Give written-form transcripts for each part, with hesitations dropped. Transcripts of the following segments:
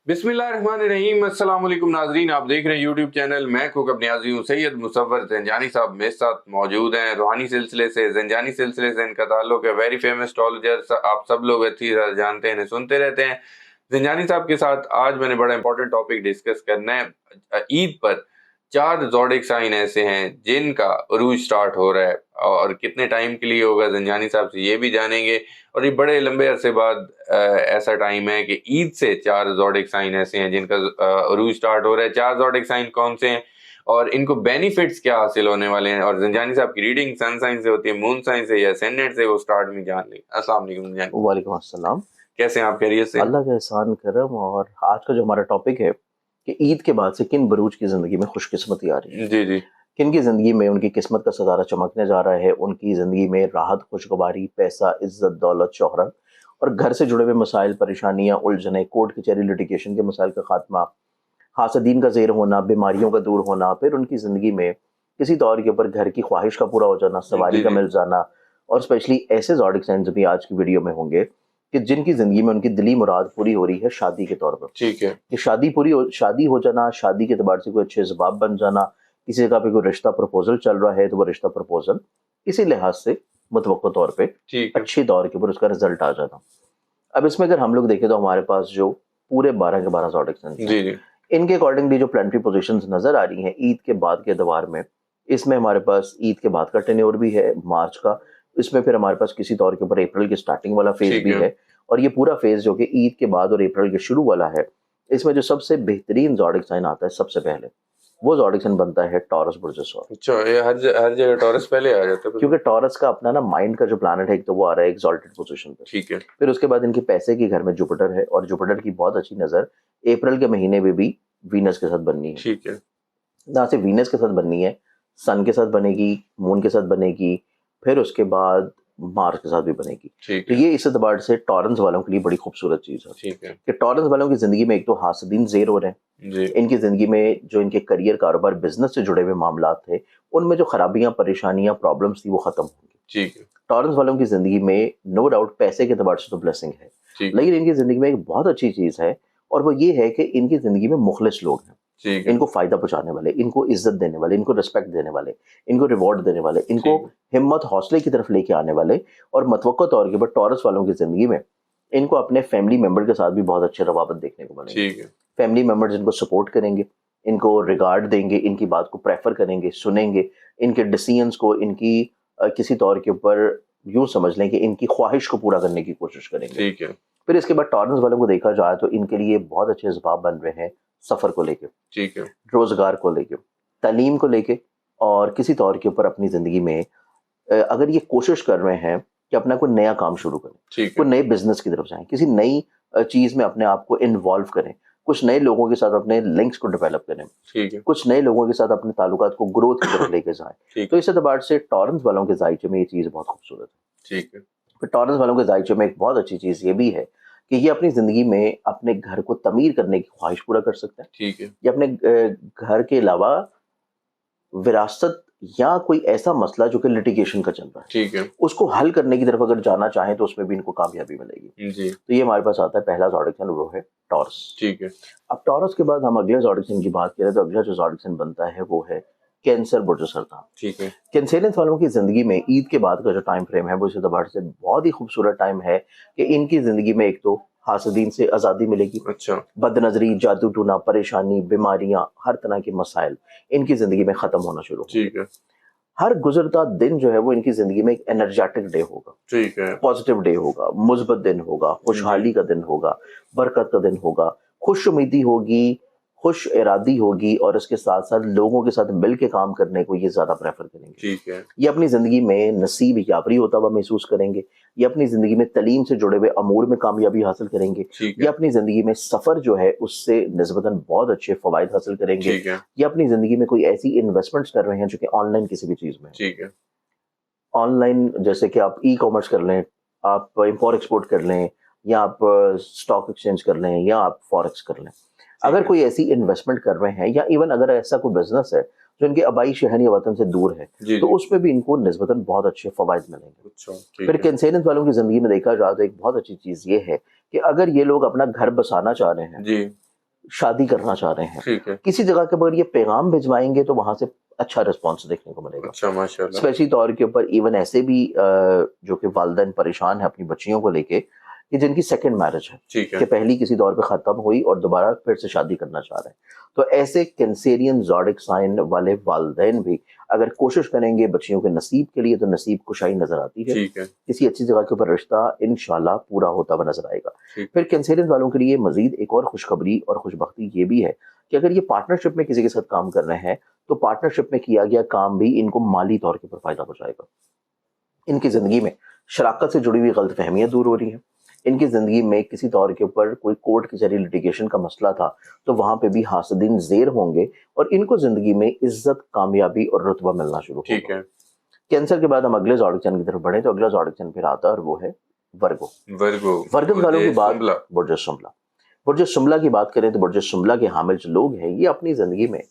बिस्मिल्लाहिर्रहमानिर्रहीम। अस्सलाम वालेकुम नाजरीन, आप देख रहे हैं यूट्यूब चैनल मैं खुद अपने न्याजी हूँ। सैयद मुसव्वर ज़ंजानी साहब मेरे साथ मौजूद हैं। रूहानी सिलसिले से, ज़ंजानी सिलसिले से इनका ताल्लुक है। वेरी फेमस एस्ट्रोलॉजर, आप सब लोग अच्छी तरह जानते हैं, इन्हें सुनते रहते हैं। ज़ंजानी साहब के साथ आज मैंने बड़ा इंपॉर्टेंट टॉपिक डिस्कस करना है। ईद पर 4 ज़ोडिक साइन ऐसे हैं जिनका उरूज स्टार्ट हो रहा है और कितने टाइम के लिए होगा, ज़ंजानी साहब से ये भी जानेंगे। और ये बड़े लंबे अरसे बाद ऐसा टाइम है कि ईद से 4 ज़ोडिक साइन ऐसे हैं जिनका उरूज स्टार्ट हो रहा है। 4 ज़ोडिक साइन कौन से हैं और इनको बेनिफिट्स क्या हासिल होने वाले हैं, और ज़ंजानी साहब की रीडिंग सन साइन से होती है, मून साइन से या असेंडेंट से, वो स्टार्ट में जान लें। अस्सलाम वालेकुम ज़ंजानी। वालेकुम अस्सलाम। कैसे हैं आप, खैरियत से? अल्लाह का एहसान करम। और आज का जो हमारा टॉपिक है कि ईद के बाद से किन बरूज की ज़िंदगी में खुशकिस्मती आ रही है, जी जी। किन की ज़िंदगी में उनकी किस्मत का सितारा चमकने जा रहा है, उनकी ज़िंदगी में राहत, खुशगवारी, पैसा, इज्जत, दौलत, शोहरत और घर से जुड़े हुए मसाइल, परेशानियां, उलझने, कोर्ट कचहरी, लिटिगेशन के मसाइल का खात्मा, हासदीन का ज़ेर होना, बीमारियों का दूर होना, फिर उनकी ज़िंदगी में किसी तौर के ऊपर घर की ख्वाहिश का पूरा हो जाना, सवारी जी का जी। मिल जाना। और स्पेशली ऐसे ज़ोडिक साइंस भी आज की वीडियो में होंगे कि जिनकी ज़िंदगी में उनकी दिली मुराद पूरी हो रही है शादी के तौर पर। ठीक है। कि शादी हो जाना, शादी के एतबार से कोई अच्छे जवाब बन जाना, किसी जगह पे कोई रिश्ता प्रपोजल चल रहा है तो वो रिश्ता प्रपोजल किसी लिहाज से मुतवक्को तौर पे ठीक है। अच्छी दौर के ऊपर उसका रिजल्ट आ जाना। अब इसमें अगर हम लोग देखें तो हमारे पास जो पूरे 12 के 12 ज़ोडिक साइंस हैं, जी जी। इनके अकॉर्डिंगली जो प्लानिटरी पोजीशंस नजर आ रही हैं ईद के बाद के दवार में, इसमें हमारे पास ईद के बाद का टेन्योर भी है मार्च का। इसमें फिर हमारे पास किसी तौर के ऊपर अप्रैल के स्टार्टिंग वाला फेज ठीक भी है। है। और ये पूरा फेज जो कि ईद के बाद और अप्रैल के शुरू वाला है, इसमें जो सबसे बेहतरीन ज़ोडिक साइन आता है सबसे पहले, वो ज़ोडिक साइन बनता है टॉरस बुर्जस्वर। अच्छा, ये हर जगह टॉरस पहले आ जाता है? क्योंकि टॉरस का अपना ना माइंड का जो प्लैनेट है, एक तो वो आ रहा है एक्सॉल्टेड पोजीशन पे। ठीक है। फिर उसके बाद इनके पैसे के घर में जुपिटर है, और जुपिटर की बहुत अच्छी नजर अप्रैल के महीने में भी वीनस के साथ बननी है। ठीक है। ना सिर्फ वीनस के साथ बननी है, सन के साथ बनेगी, मून के साथ बनेगी, फिर उसके बाद मार्स के साथ भी बनेगी। ठीक तो है। ये इस एतबार से टॉरंस वालों के लिए बड़ी खूबसूरत चीज है ठीक है। कि टॉरंस वालों की जिंदगी में एक तो हासदीन ज़ेर हो रहे हैं। जी। इनकी जिंदगी में जो इनके करियर, कारोबार, बिजनेस से जुड़े हुए मामला थे, उनमें जो खराबियां, परेशानियां, प्रॉब्लम्स थी, वो खत्म होंगी। ठीक है। टॉरंस वालों की जिंदगी में नो डाउट पैसे के एतबार से तो ब्लेसिंग है, ठीक। लेकिन इनकी जिंदगी में एक बहुत अच्छी चीज है, और वो ये है कि इनकी जिंदगी में मुखलिस लोग हैं। ठीक है। इनको फायदा पहुंचाने वाले, इनको इज्जत देने वाले, इनको रिस्पेक्ट देने वाले, इनको रिवॉर्ड देने वाले, इनको ठीक। हिम्मत, हौसले की तरफ लेके आने वाले। और मतवक्को तौर के ऊपर टॉरस वालों की जिंदगी में इनको अपने फैमिली मेंबर के साथ भी बहुत अच्छे रवाबत देखने को मिलेंगे। ठीक है। फैमिली मेंबर्स इनको सपोर्ट करेंगे, इनको रिगार्ड देंगे, इनकी बात को प्रेफर करेंगे, सुनेंगे, इनके डिसीजंस को, इनकी किसी तौर के ऊपर यूं समझ लें कि इनकी ख्वाहिश को पूरा करने की कोशिश करेंगे। ठीक है। फिर इसके बाद टॉरंस वालों को देखा जाए तो इनके लिए बहुत अच्छे जवाब बन रहे हैं सफर को लेके, ठीक है। रोजगार को लेके, तालीम को लेके, और किसी तौर के ऊपर अपनी जिंदगी में अगर ये कोशिश कर रहे हैं कि अपना कोई नया काम शुरू करें, ठीक है। कोई नए बिजनेस की तरफ जाएं, किसी नई चीज में अपने आप को इन्वॉल्व करें, कुछ नए लोगों के साथ अपने लिंक्स को डेवलप करें, ठीक है। कुछ नए लोगों के साथ अपने ताल्लुकात को ग्रोथ की तरफ लेके जाएं। ठीक तो है। इस एतबार से टॉरंस वालों के जायचे में ये चीज बहुत खूबसूरत है। ठीक है। फिर टॉरंस वालों के जायचे में एक बहुत अच्छी चीज ये भी है कि ये अपनी जिंदगी में अपने घर को तमीर करने की ख्वाहिश पूरा कर सकते हैं। ठीक है। ये अपने घर के अलावा विरासत या कोई ऐसा मसला जो कि लिटिगेशन का चल रहा है, ठीक है। उसको हल करने की तरफ अगर जाना चाहें तो उसमें भी इनको कामयाबी मिलेगी। जी। तो ये हमारे पास आता है पहला ज़ोडिक साइन, वो है टॉरस। ठीक है। अब टॉरस के बाद हम अगले ज़ोडिक साइन की बात करें तो अगला जो ज़ोडिक साइन बनता है वो है कैंसर बुर्ज सरतान। ठीक है। कैंसेरियंस वालों की जिंदगी में ईद के बाद का जो टाइम फ्रेम है वो इस एतबार से बहुत ही खूबसूरत टाइम है कि इनकी जिंदगी में एक तो हासदीन से आज़ादी मिलेगी, अच्छा। बदनजरी, जादू टूना, परेशानी, बीमारियां, हर तरह के मसाइल इनकी जिंदगी में खत्म होना शुरू होंगे। ठीक है। हर गुजरता दिन जो है वो इनकी जिंदगी में एक एनर्जेटिक डे होगा, ठीक है। पॉजिटिव डे होगा, मुस्बत दिन होगा, खुशहाली का दिन होगा, बरकत का दिन होगा, खुश उम्मीदी होगी, खुश इरादी होगी, और इसके साथ साथ लोगों के साथ मिल के काम करने को ये ज्यादा प्रेफर करेंगे। ठीक है। ये अपनी जिंदगी में नसीब याबरी होता हुआ महसूस करेंगे। ये अपनी जिंदगी में तलीम से जुड़े हुए अमूर में कामयाबी हासिल करेंगे। ठीक ये है। अपनी जिंदगी में सफर जो है उससे निस्बतन बहुत अच्छे फवायद हासिल करेंगे। ठीक है। ये अपनी जिंदगी में कोई ऐसी इन्वेस्टमेंट्स कर रहे हैं जो कि ऑनलाइन किसी भी चीज में, ठीक है। ऑनलाइन जैसे कि आप ई कॉमर्स कर लें, आप इम्पोर्ट एक्सपोर्ट कर लें, या आप स्टॉक एक्सचेंज कर लें, या आप फॉरेक्स कर लें। अगर कोई ऐसी इन्वेस्टमेंट कर रहे हैं, या इवन अगर ऐसा कोई बिजनेस है जो इनके आबाई शहर या वतन से दूर है, जी तो जी। उसमें भी इनको निस्बतन बहुत अच्छे फवायद मिलेंगे। अच्छा। ठीक फिर है। कैंसेरियंस वालों की जिंदगी में देखा जाए तो एक बहुत अच्छी चीज ये है कि अगर ये लोग अपना घर बसाना चाह रहे हैं, जी। शादी करना चाह रहे हैं, ठीक है। किसी जगह के ऊपर ये पैगाम भिजवाएंगे तो वहां से अच्छा रिस्पॉन्स देखने को मिलेगा। अच्छा, माशाल्लाह। स्पेशली तौर के ऊपर इवन ऐसे भी जो कि वालिदैन परेशान है अपनी बच्चियों को लेके, कि जिनकी सेकंड मैरिज है, ठीक है। कि पहली किसी दौर पे खत्म हुई और दोबारा फिर से शादी करना चाह रहे हैं, तो ऐसे कैंसेरियन ज़ोडिक साइन वाले वालिदैन भी अगर कोशिश करेंगे बच्चियों के नसीब के लिए, तो नसीब कुशाई नजर आती है। ठीक है। किसी अच्छी जगह के ऊपर रिश्ता इंशाल्लाह पूरा होता हुआ नजर आएगा। ठीक। फिर कैंसेरियन वालों के लिए मजीद एक और खुशखबरी और खुशबख्ती ये भी है कि अगर ये पार्टनरशिप में किसी के साथ काम कर रहे हैं, तो पार्टनरशिप में किया गया काम भी इनको माली तौर के ऊपर फायदा पहुंचाएगा। इनकी जिंदगी में शराकत से जुड़ी हुई गलतफहमियां दूर हो रही हैं। इनकी जिंदगी में किसी तौर के ऊपर कोई कोर्ट कचहरी लिटिगेशन का मसला था, तो वहां पे भी हासिदीन ज़ेर होंगे और इनको जिंदगी में इज्जत, कामयाबी और रुतबा मिलना शुरू होगा। ठीक है। कैंसर के बाद हम अगले ज़ोडिक साइन की तरफ बढ़े, तो अगला ज़ोडिक साइन फिर आता है और वो है वर्गो। वर्गो वालों की बात, बुर्ज सुमला। बुर्ज सुमला की बात करें तो बुर्ज सुमला के हामिल जो लोग हैं, ये अपनी जिंदगी में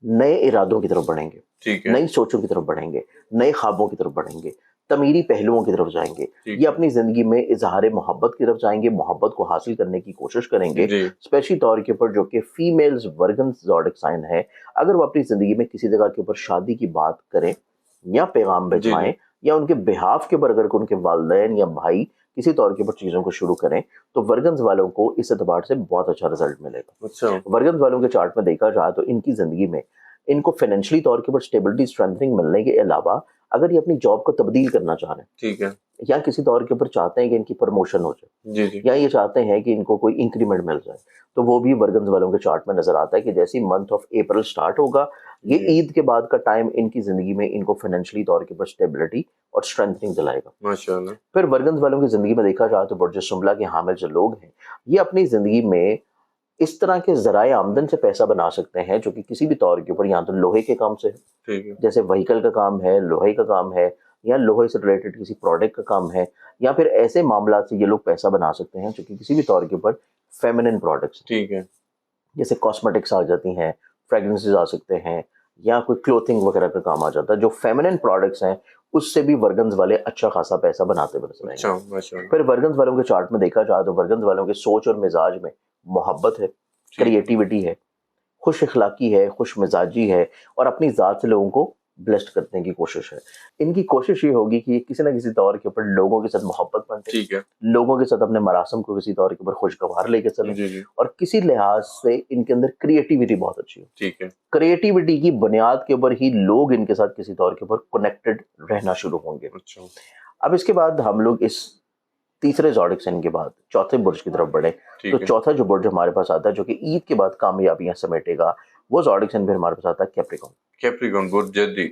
नए इरादों की तरफ बढ़ेंगे, ठीक है। नई सोचों की तरफ बढ़ेंगे, नए ख्वाबों की तरफ बढ़ेंगे, तमीरी पहलुओं की तरफ जाएंगे। ये अपनी जिंदगी में इजहार मोहब्बत की तरफ जाएंगे, मोहब्बत को हासिल करने की कोशिश करेंगे। स्पेशली तौर के ऊपर जो कि फीमेल्स वर्गन ज़ोडिक साइन है, अगर वो अपनी जिंदगी में किसी जगह के ऊपर शादी की बात करें या पैगाम भिजवाएं या उनके बिहाफ के ऊपर अगर उनके वालिदैन या भाई किसी तौर के ऊपर चीजों को शुरू करें, तो वर्गन्स वालों को इस एतबार से बहुत अच्छा रिजल्ट मिलेगा। अच्छा। वर्गन्स वालों के चार्ट में देखा जाए तो इनकी जिंदगी में इनको फाइनेंशियली तौर के ऊपर स्टेबिलिटी, स्ट्रेंथनिंग मिलने के अलावा अगर ये अपनी जॉब को तब्दील करना चाह रहे हैं, ठीक है, या किसी तौर के ऊपर चाहते हैं कि इनकी प्रमोशन हो जाए, या ये चाहते हैं कि इनको कोई इंक्रीमेंट मिल जाए, तो वो भी वर्गन्स वालों के चार्ट में नजर आता है कि जैसे ही मंथ ऑफ अप्रैल स्टार्ट होगा, ये ईद के बाद का टाइम इनकी जिंदगी में इनको फाइनेंशियली तौर के ऊपर स्टेबिलिटी और स्ट्रेंथनिंग दिलाएगा। माशाल्लाह। फिर वर्गन्स वालों की जिंदगी में देखा जाए तो बुर्ज सुमला के हामिल जो लोग हैं, ये अपनी जिंदगी में इस तरह के जराए आमदन से पैसा बना सकते हैं जो कि किसी भी तौर के ऊपर, या तो लोहे के काम से, ठीक है, जैसे व्हीकल का काम है, लोहे का काम है, या लोहे से रिलेटेड किसी प्रोडक्ट का काम है, या फिर ऐसे मामला से ये लोग पैसा बना सकते हैं जो कि किसी भी तौर के ऊपर फेमिनिन प्रोडक्ट्स, ठीक है, जैसे कॉस्मेटिक्स आ जाती हैं, फ्रेग्रेंसेस आ सकते हैं, या कोई क्लोथिंग वगैरह का काम आ जाता है। जो फेमिनिन प्रोडक्ट्स हैं उससे भी वर्गन्स वाले अच्छा खासा पैसा बनाते हुए नजर आएंगे। फिर वर्गन्स वालों के चार्ट में देखा जाए तो वर्गन्स वालों के सोच और मिजाज में मोहब्बत है, क्रिएटिविटी है, खुश इखलाकी है, खुश मिजाजी है, और अपनी ज़ात से लोगों को ब्लेस्ड करने की कोशिश है। इनकी कोशिश ये होगी कि किसी न किसी तौर के ऊपर लोगों के साथ मोहब्बत बांटे, ठीक है, लोगों के साथ अपने मरासम को किसी तौर के ऊपर खुशगवार लेके चले, और किसी लिहाज से इनके अंदर क्रिएटिविटी बहुत अच्छी है। ठीक है। क्रिएटिविटी की बुनियाद के ऊपर ही लोग इनके साथ किसी तौर के ऊपर कनेक्टेड रहना शुरू होंगे। अच्छा। अब इसके बाद हम लोग इस तीसरे ज़ोडिक साइन के बाद चौथे बुर्ज की तरफ बढ़े, तो चौथा जो बुर्ज हमारे पास आता है जो कि ईद के बाद कामयाबियां समेटेगा, वो ज़ोडिक साइन फिर हमारे पास आता है कैप्रिकॉर्न।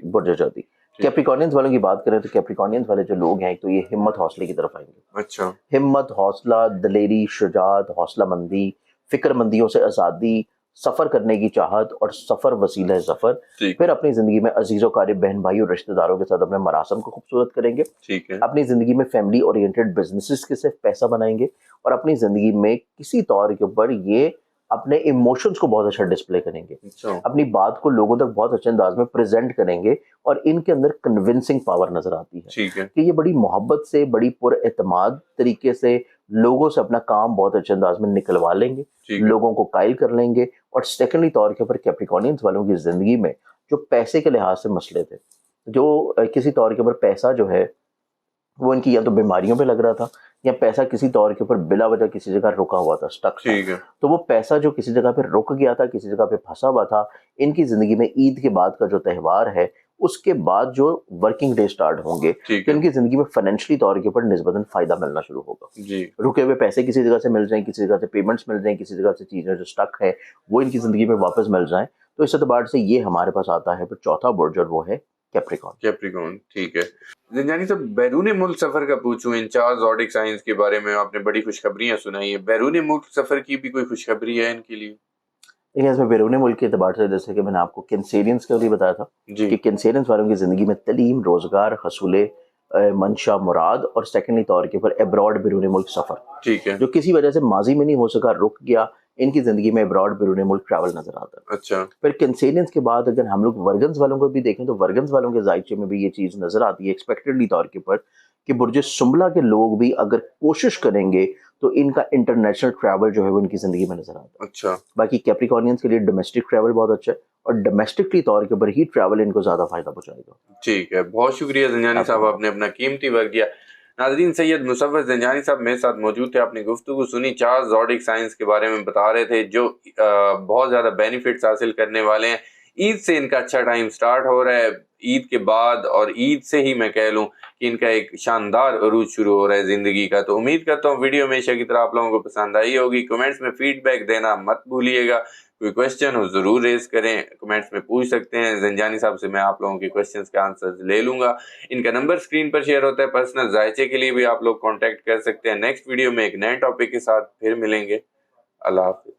बुर्ज जदी। कैप्रिकॉर्नियंस वालों की बात करें तो कैप्रिकॉर्नियंस वाले जो लोग हैं, तो ये हिम्मत हौसले की तरफ आएंगे। अच्छा। हिम्मत, हौसला, दलेरी, शुजात, हौसला मंदी, फिक्रमंदियों से आज़ादी, सफर करने की चाहत और सफर वसीला है सफर। फिर अपनी जिंदगी में अजीजों, क़रीब, बहन भाई और रिश्तेदारों के साथ अपने मरासम को खूबसूरत करेंगे। ठीक है। अपनी जिंदगी में फैमिली ओरिएंटेड बिजनेसेस के से पैसा बनाएंगे, और अपनी जिंदगी में किसी तौर के ऊपर ये अपने इमोशंस को बहुत अच्छा डिस्प्ले करेंगे। अच्छा। अपनी बात को लोगों तक बहुत अच्छे अंदाज में प्रेजेंट करेंगे, और इनके अंदर कन्विंसिंग पावर नजर आती है। ठीक है। कि ये बड़ी मोहब्बत से, बड़ी पुरएतमाद तरीके से लोगों से अपना काम बहुत अच्छे अंदाज में निकलवा लेंगे, लोगों को कायल कर लेंगे। और सेकेंडली तौर के ऊपर कैप्रिकॉर्नियंस वालों की जिंदगी में जो पैसे के लिहाज से मसले थे, जो किसी तौर के ऊपर पैसा जो है वो इनकी या तो बीमारियों पे लग रहा था, या पैसा किसी तौर के ऊपर बिला वजह किसी जगह रुका हुआ था, स्टक था, तो वो पैसा जो किसी जगह पे रुक गया था, किसी जगह पे फंसा हुआ था, इनकी जिंदगी में ईद के बाद का जो त्यौहार है उसके बाद जो वर्किंग डे स्टार्ट होंगे, तो इनकी जिंदगी में फाइनेंशियली तौर के ऊपर निस्बतन फायदा मिलना शुरू होगा। रुके हुए पैसे किसी जगह से मिल जाएं, किसी जगह से पेमेंट्स मिल जाएं, किसी जगह से चीजें जो स्टक है वो इनकी जिंदगी में वापस मिल जाएं। तो इस एतबार से ये हमारे पास आता है फिर चौथा बुर्ज, और वो है कैप्रिकॉर्न। ठीक है। ज़िंजानी साहब, बैरून मुल्क सफर का पूछूं, इन 4 ज़ोडिक साइंस के बारे में आपने बड़ी खुशखबरियां सुनाई है, बैरून मुल्क सफर की भी कोई खुशखबरी है इनके लिए? देखिए, इसमें बैरून मुल्क के एतबार से जैसे कि मैंने आपको कैंसेरियंस के लिए बताया था कि कैंसेरियंस वालों की जिंदगी में तलीम, रोजगार, हसूले, मंशा, मुराद, और सेकेंडली तौर के ऊपर अब्रॉड बैरून मुल्क सफर, ठीक है, जो किसी वजह से माजी में नहीं हो सका, रुक गया, इनकी जिंदगी में अब्रॉड बैरून मुल्क ट्रैवल नजर आता है। अच्छा। फिर कैंसेरियंस के बाद अगर हम लोग वर्गन्स वालों को भी देखें तो वर्गन्स वालों के जायचे में भी ये चीज नजर आती है एक्सपेक्टेडली तौर के ऊपर कि बुर्ज सुम्बला के लोग भी अगर कोशिश करेंगे تو ان کا انٹرنیشنل ٹریول جو ہے وہ ان کی زندگی میں نظر آتا ہے. اچھا باقی کیپریکونینس کے لیے ڈومیسٹک ٹریول بہت اچھا ہے, اور ڈومیسٹکلی طور کے اوپر ہی ٹریول ان کو زیادہ فائدہ پہنچائے گا. ٹھیک ہے, بہت شکریہ زنجانی صاحب, آپ نے اپنا قیمتی وقت دیا. ناظرین, سید مصور زنجانی صاحب میرے ساتھ موجود تھے. آپ نے گفتگو سنی, 4 زوڈک سائنس کے بارے میں بتا رہے تھے جو بہت زیادہ بینیفٹس حاصل کرنے والے ہیں. عید سے ان کا اچھا ٹائم سٹارٹ ہو رہا ہے, عید کے بعد اور عید سے ہی میں کہہ لوں کہ ان کا ایک شاندار عروج شروع ہو رہا ہے زندگی کا. تو امید کرتا ہوں ویڈیو ہمیشہ کی طرح آپ لوگوں کو پسند آئی ہوگی. کمنٹس میں فیڈ بیک دینا مت بھولیے گا. کوئی کوشچن ہو ضرور ریز کریں, کمنٹس میں پوچھ سکتے ہیں. زنجانی صاحب سے میں آپ لوگوں کے کوشچنس کے آنسرز لے لوں گا. ان کا نمبر سکرین پر شیئر ہوتا ہے, پرسنل ذائچے کے لیے بھی آپ لوگ کانٹیکٹ کر سکتے ہیں. نیکسٹ ویڈیو میں ایک نئے ٹاپک کے ساتھ پھر ملیں گے. اللہ حافظ.